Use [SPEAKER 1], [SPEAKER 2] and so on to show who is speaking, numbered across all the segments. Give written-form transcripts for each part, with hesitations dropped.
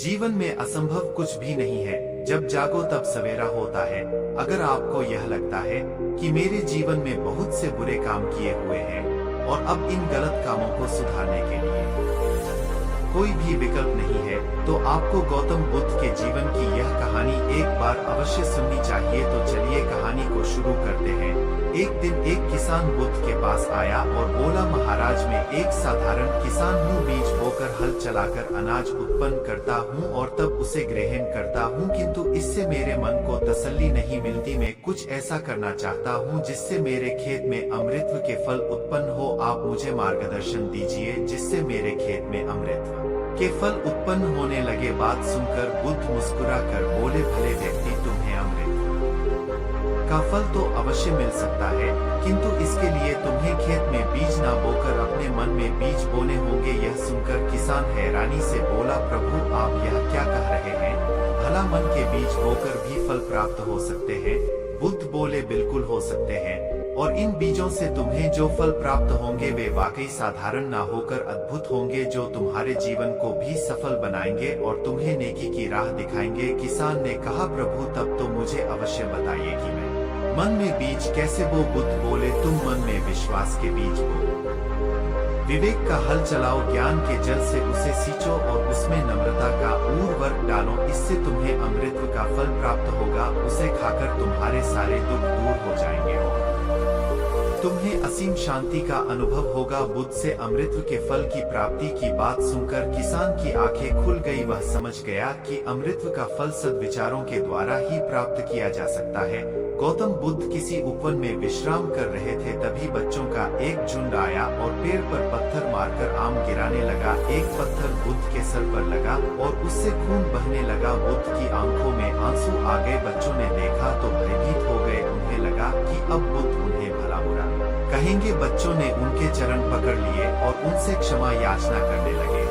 [SPEAKER 1] जीवन में असंभव कुछ भी नहीं है। जब जागो तब सवेरा होता है। अगर आपको यह लगता है कि मेरे जीवन में बहुत से बुरे काम किए हुए हैं और अब इन गलत कामों को सुधारने के लिए कोई भी विकल्प नहीं है, तो आपको गौतम बुद्ध के जीवन की यह कहानी एक बार अवश्य सुननी चाहिए। तो चलिए कहानी को शुरू करते हैं। एक दिन एक किसान बुद्ध के पास आया और बोला, महाराज मैं एक साधारण किसान हूँ, बीज बोकर हल चलाकर अनाज उत्पन्न करता हूँ और तब उसे ग्रहण करता हूँ, किंतु इससे मेरे मन को तसल्ली नहीं मिलती। मैं कुछ ऐसा करना चाहता हूँ जिससे मेरे खेत में अमृत के फल उत्पन्न हो। आप मुझे मार्गदर्शन दीजिए जिससे मेरे खेत में अमृत के फल उत्पन्न होने लगे। बात सुनकर बुद्ध मुस्कुरा कर बोले, भले व्यक्ति, तुम्हें अमृत का फल तो अवश्य मिल सकता है, किंतु इसके लिए तुम्हें खेत में बीज न बोकर अपने मन में बीज बोने होंगे। यह सुनकर किसान हैरानी से बोला, प्रभु आप यह क्या कह रहे हैं? भला मन के बीज बोकर भी फल प्राप्त हो सकते हैं? बुद्ध बोले, बिल्कुल हो सकते हैं, और इन बीजों से तुम्हें जो फल प्राप्त होंगे वे वाकई साधारण ना होकर अद्भुत होंगे, जो तुम्हारे जीवन को भी सफल बनाएंगे और तुम्हें नेकी की राह दिखाएंगे। किसान ने कहा, प्रभु तब तो मुझे अवश्य बताइए कि मैं मन में बीज कैसे बो? बुद्ध बोले, तुम मन में विश्वास के बीज बो, विवेक का हल चलाओ, ज्ञान के जल से उसे सींचो और उसमें नम्रता का उर्वरक डालो। इससे तुम्हें अमृत का फल प्राप्त होगा। उसे खाकर तुम्हारे सारे दुख दूर हो जाएंगे और तुम्हें असीम शांति का अनुभव होगा। बुद्ध से अमृत के फल की प्राप्ति की बात सुनकर किसान की आंखें खुल गई। वह समझ गया कि अमृत का फल सद्विचारों के द्वारा ही प्राप्त किया जा सकता है। गौतम बुद्ध किसी उपवन में विश्राम कर रहे थे, तभी बच्चों का एक झुंड आया और पेड़ पर पत्थर मारकर आम गिराने लगा। एक पत्थर बुद्ध के सर पर लगा और उससे खून बहने लगा। बुद्ध की आंखों में आंसू आ गए। बच्चों ने देखा तो भयभीत हो गए। उन्हें लगा कि अब बुद्ध उन्हें भला बुरा कहेंगे। बच्चों ने उनके चरण पकड़ लिए और उनसे क्षमा याचना करने लगे।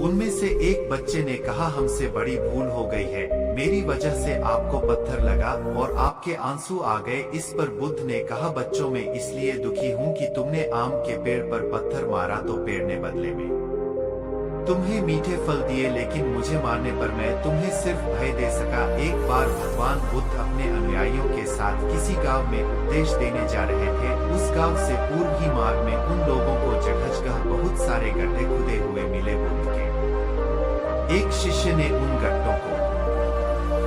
[SPEAKER 1] उनमें से एक बच्चे ने कहा, हमसे बड़ी भूल हो गई है, मेरी वजह से आपको पत्थर लगा और आपके आंसू आ गए। इस पर बुद्ध ने कहा, बच्चों मैं इसलिए दुखी हूँ कि तुमने आम के पेड़ पर पत्थर मारा तो पेड़ ने बदले में तुम्हें मीठे फल दिए, लेकिन मुझे मारने पर मैं तुम्हें सिर्फ भय दे सका। एक बार भगवान बुद्ध अपने अनुयायियों के साथ किसी गांव में उपदेश देने जा रहे थे। उस गांव से पूर्व ही मार्ग में उन लोगों को जगह बहुत सारे गड्ढे खुदे हुए मिले। बुद्ध के एक शिष्य ने उन गड्ढों को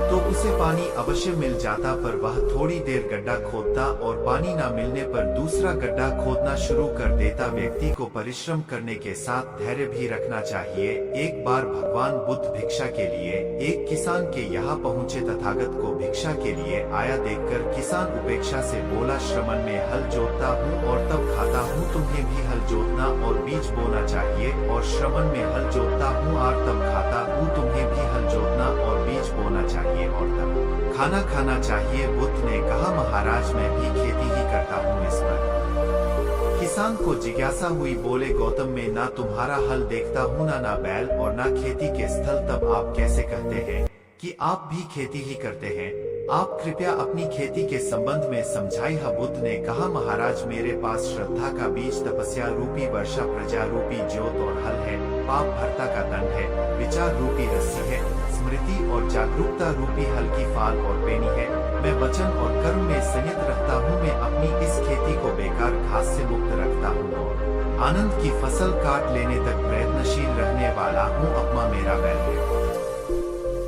[SPEAKER 1] तो उसे पानी अवश्य मिल जाता, पर वह थोड़ी देर गड्ढा खोदता और पानी न मिलने पर दूसरा गड्ढा खोदना शुरू कर देता। व्यक्ति को परिश्रम करने के साथ धैर्य भी रखना चाहिए। एक बार भगवान बुद्ध भिक्षा के लिए एक किसान के यहाँ पहुँचे। तथागत को भिक्षा के लिए आया देखकर किसान उपेक्षा से बोला, श्रमण में हल जोतता हूँ और तब खाता हूँ, तुम्हें भी हल जोतना और बीज बोना चाहिए। और श्रमण में हल जोतता हूँ और तब खाता हूँ, तुम्हें भी हल जोतना और बीज बोना चाहिए और तब खाना खाना चाहिए। बुद्ध ने कहा, महाराज मैं भी खेती ही करता हूँ। इस पर किसान को जिज्ञासा हुई। बोले, गौतम मैं ना तुम्हारा हल देखता हूँ, ना बैल और ना खेती के स्थल, तब आप कैसे कहते हैं कि आप भी खेती ही करते हैं? आप कृपया अपनी खेती के संबंध में समझाइए। बुद्ध ने कहा, महाराज मेरे पास श्रद्धा का बीज, तपस्या रूपी वर्षा, प्रजा रूपी ज्योत और हल है, पाप भरता का दंड है, विचार रूपी रस्सी है, स्मृति और जागरूकता रूपी हल्की फाल और बेनी है। मैं वचन और कर्म में संयत रखता हूँ। मैं अपनी इस खेती को बेकार घास से मुक्त रखता हूँ और आनंद की फसल काट लेने तक प्रयत्नशील रहने वाला हूँ। अपमा मेरा बैल है,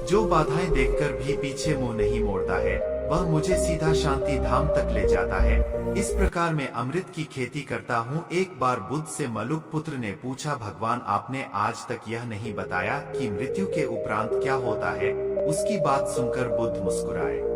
[SPEAKER 1] जो बाधाएं देखकर भी पीछे मुंह नहीं मोड़ता है, वह मुझे सीधा शांति धाम तक ले जाता है। इस प्रकार मैं अमृत की खेती करता हूँ। एक बार बुद्ध से मलुक पुत्र ने पूछा, भगवान आपने आज तक यह नहीं बताया कि मृत्यु के उपरांत क्या होता है? उसकी बात सुनकर बुद्ध मुस्कुराए।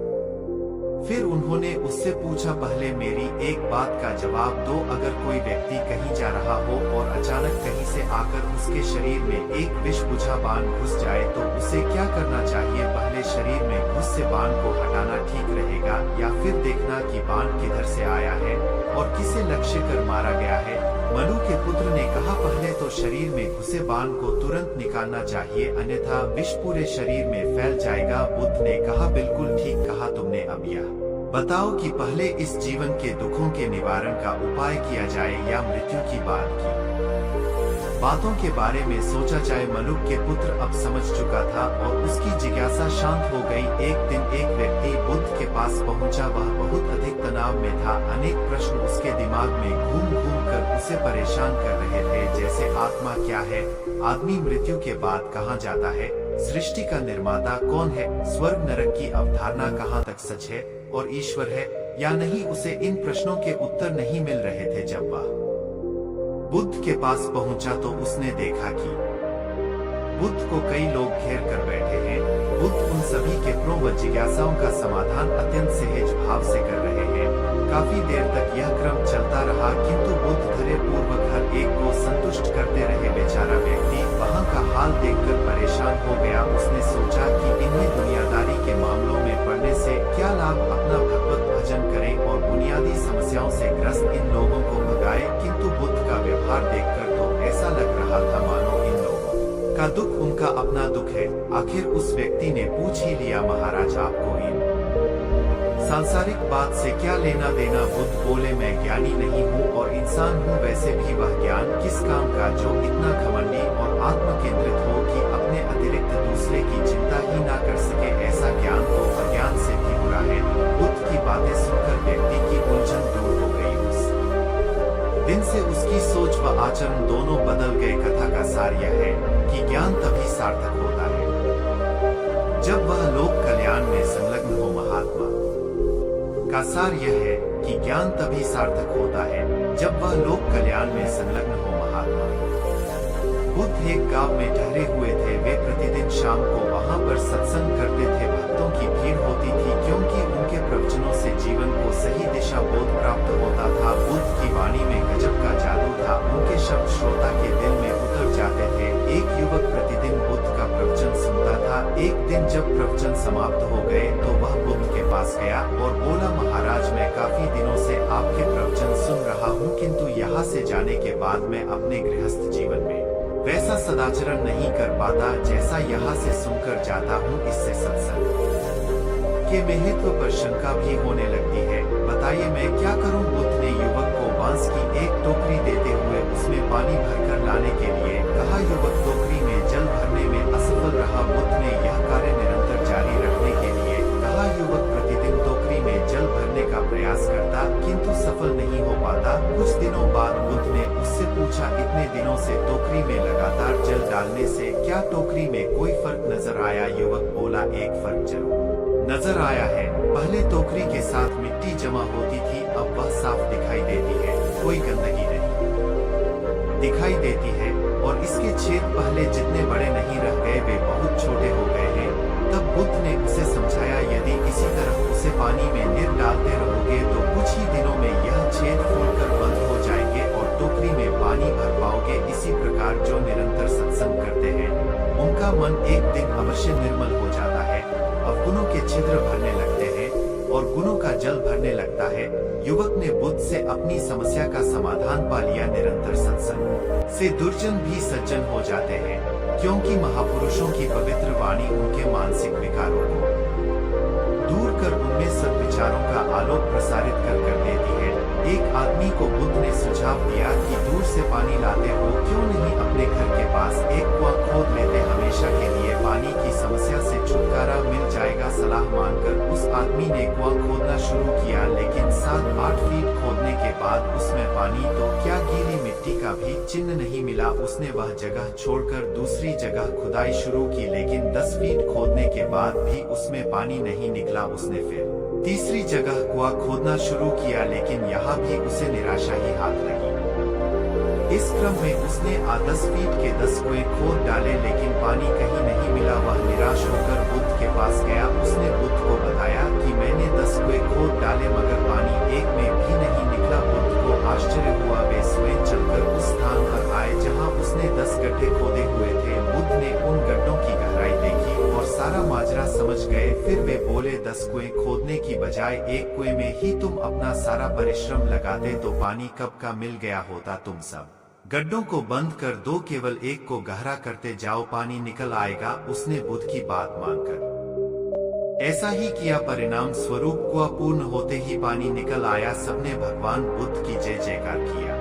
[SPEAKER 1] फिर उन्होंने उससे पूछा, पहले मेरी एक बात का जवाब दो, अगर कोई व्यक्ति कहीं जा रहा हो और अचानक कहीं से आकर उसके शरीर में एक विष बुझा बाण घुस जाए तो उसे क्या करना चाहिए? पहले शरीर में घुस से बाण को हटाना ठीक रहेगा या फिर देखना कि बाण किधर से आया है और किसे लक्ष्य कर मारा गया है? मनु के पुत्र ने कहा, पहले तो शरीर में घुसे बाण को तुरंत निकालना चाहिए, अन्यथा विष पूरे शरीर में फैल जाएगा। बुद्ध ने कहा, बिल्कुल ठीक कहा तुमने। अब यह बताओ कि पहले इस जीवन के दुखों के निवारण का उपाय किया जाए या मृत्यु की बाद की बातों के बारे में सोचा जाए। मलुक के पुत्र अब समझ चुका था और उसकी जिज्ञासा शांत हो गई। एक दिन एक व्यक्ति बुद्ध के पास पहुंचा। वह बहुत अधिक तनाव में था। अनेक प्रश्न उसके दिमाग में घूम घूम कर उसे परेशान कर रहे थे, जैसे आत्मा क्या है, आदमी मृत्यु के बाद कहाँ जाता है, सृष्टि का निर्माता कौन है, स्वर्ग नरक की अवधारणा कहाँ तक सच है और ईश्वर है या नहीं। उसे इन प्रश्नों के उत्तर नहीं मिल रहे थे। जब वह बुद्ध के पास पहुंचा तो उसने देखा कि बुद्ध को कई लोग घेर कर बैठे हैं। बुद्ध उन सभी के प्रश्नों व जिज्ञासाओं का समाधान अत्यंत सहज भाव से कर रहे हैं। काफी देर तक यह क्रम चलता रहा, किंतु बुद्ध धैर्य पूर्वक हर एक को संतुष्ट करते रहे। बेचारा व्यक्ति वहां का हाल देखकर परेशान हो गया। उसने सोचा कि इन्हें दुनियादारी के मामलों में पड़ने से क्या लाभ, अपना भगवत भजन करें और बुनियादी समस्याओं से ग्रस्त इन लोगों को भगाए। किंतु बुद्ध का व्यवहार देखकर तो ऐसा लग रहा था मानो इन लोगों का दुख उनका अपना दुख है। आखिर उस व्यक्ति ने पूछ ही लिया, महाराज आपको इन सांसारिक बात से क्या लेना देना। बुद्ध बोले, मैं ज्ञानी नहीं हूँ और इंसान हूँ। वैसे भी वह ज्ञान किस काम का जो इतना घमंडी और आत्म केंद्रित हो कि अपने अतिरिक्त दूसरे की चिंता ही ना कर सके। ऐसा ज्ञान तो अज्ञान से भी बुरा है। बुद्ध की बातें सुनकर व्यक्ति की उलझन दूर हो गई। उस दिन से उसकी सोच व आचरण दोनों बदल गए। कथा का सार यह है कि ज्ञान तभी सार्थक होता है जब वह लोक कल्याण में संलग्न हो। महात्मा का सार यह है कि ज्ञान तभी सार्थक होता है जब वह लोक कल्याण में संलग्न हो। महात्मा बुद्ध एक गांव में ठहरे हुए थे। वे प्रतिदिन शाम को वहां पर सत्संग करते थे। भक्तों की भीड़ होती थी क्योंकि उनके प्रवचनों से जीवन को सही दिशा बोध प्राप्त होता था। बुद्ध की वाणी में गजब का जादू था। उनके शब्द श्रोता के दिल में उतर जाते थे। एक युवक प्रतिदिन बुद्ध का प्रवचन सुनता था। एक दिन जब प्रवचन समाप्त हो गए तो वह बुद्ध के पास गया और बोला, महाराज मैं काफी दिनों से आपके प्रवचन सुन रहा हूँ, किंतु यहाँ से जाने के बाद मैं अपने गृहस्थ जीवन में वैसा सदाचरण नहीं कर पाता जैसा यहाँ से सुनकर जाता हूँ। इससे सत्संग के महत्व पर शंका भी होने लगती है। बताइए मैं क्या करूँ। बुद्ध ने युवक को बांस की एक टोकरी देते हुए उसमें पानी भरकर लाने के लिए कहा। युवक टोकरी में जल भरने में असफल रहा। बुद्ध ने यह कार्य निरंतर जारी रखने के लिए कहा। युवक प्रतिदिन टोकरी में जल भरने का प्रयास करता किंतु सफल नहीं हो पाता। कुछ दिनों बाद बुद्ध ने उससे पूछा, इतने दिनों से टोकरी में लगातार जल डालने से क्या टोकरी में कोई फर्क नजर आया। युवक बोला, एक फर्क जरूर नजर आया है। पहले टोकरी के साथ मिट्टी जमा होती थी, अब वह साफ दिखाई देती है, कोई गंदगी नहीं दिखाई देती है और इसके छेद पहले जितने बड़े नहीं रह गए वे बहुत छोटे हो गए हैं। तब बुद्ध ने उसे समझाया, यदि इसी तरह उसे पानी में निर डालते रहोगे तो कुछ ही दिनों में यह छेद फूलकर बंद हो जाएंगे और टोकरी में पानी भर पाओगे। इसी प्रकार जो निरंतर सत्संग करते हैं उनका मन एक दिन अवश्य निर्मल हो जाता है। अवगुणों के छिद्र भरने लगते हैं और गुणों का जल भरने लगता है। युवक ने बुद्ध से अपनी समस्या का समाधान पा लिया। निरंतर सत्संग से दुर्जन भी सज्जन हो जाते हैं, क्योंकि महापुरुषों की पवित्र वाणी उनके मानसिक विकारों को दूर कर उनमें सद्विचारों का आलोक प्रसारित कर देती है। एक आदमी को बुद्ध ने सुझाव दिया कि दूर से पानी लाते हो, क्यों नहीं अपने घर के पास एक कुआं खोद लेते, हमेशा के लिए पानी की समस्या से छुटकारा मिल जाएगा। सलाह मानकर उस आदमी ने कुआं खोदना शुरू किया, लेकिन 7-8 फीट खोदने के बाद उसमें पानी तो क्या गीली मिट्टी का भी चिन्ह नहीं मिला। उसने वह जगह छोड़कर दूसरी जगह खुदाई शुरू की, लेकिन 10 फीट खोदने के बाद भी उसमें पानी नहीं निकला। उसने फिर तीसरी जगह कुआं खोदना शुरू किया, लेकिन यहाँ भी उसे निराशा ही हाथ लगी। इस क्रम में उसने 10 फीट के 10 कुएं खोद डाले, लेकिन पानी कहीं नहीं मिला। वह निराश होकर बुद्ध के पास गया। उसने बुद्ध को बताया कि मैंने 10 कुएं खोद डाले मगर पानी एक में भी नहीं निकला। बुद्ध को आश्चर्य हुआ। वे स्वयं चलकर उस स्थान पर आए जहाँ उसने 10 गड्ढे खोदे हुए थे। बुद्ध ने उन गड्ढों की गहराई देखी और सारा माजरा समझ गए। फिर वे बोले, 10 कुएं खोदने की बजाय एक कुएं में ही तुम अपना सारा परिश्रम लगाते तो पानी कब का मिल गया होता। तुम सब गड्ढों को बंद कर दो, केवल एक को गहरा करते जाओ, पानी निकल आएगा। उसने बुद्ध की बात मानकर ऐसा ही किया। परिणाम स्वरूप कुआं पूर्ण होते ही पानी निकल आया। सबने भगवान बुद्ध की जय जयकार किया।